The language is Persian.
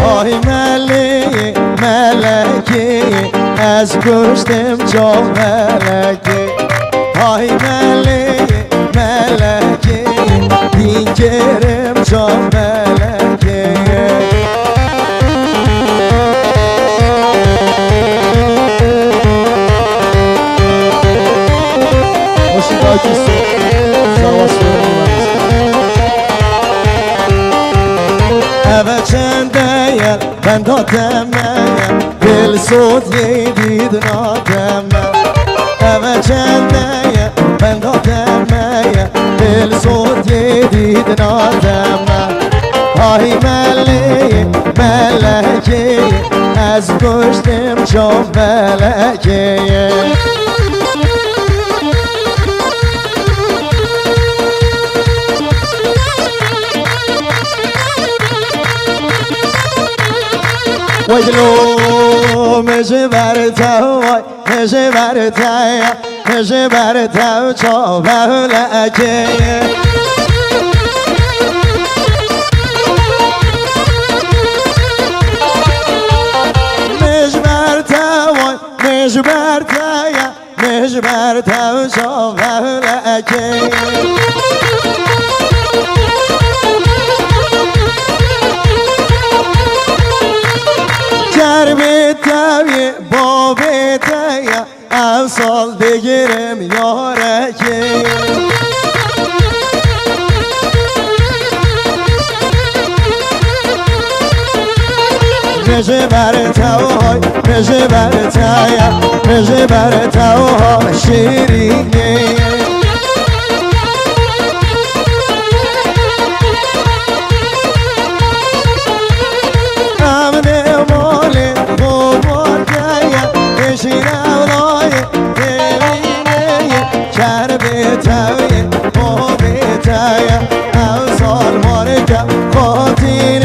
آی ملکی از گشتم جا ملکی آی ملکی دیگرم جا ملکی موسیقی اوه چنده یر من دادم دل سود یدید نادم اوه چنده یر من دادم دل سود یدید نادم آی ملکی از گشتم جا ملکی وای دلو میشه برتا وای میشه برتا چا بلکه میشه برتا وای میشه برتا چا بلکه کرمی تاوی بابی تایا افسال بگیرم یارکی میشه برتاوهای میشه برتایا میشه برتاوها شیرینی تاوی بابی تایا اوزال مارکا خاطی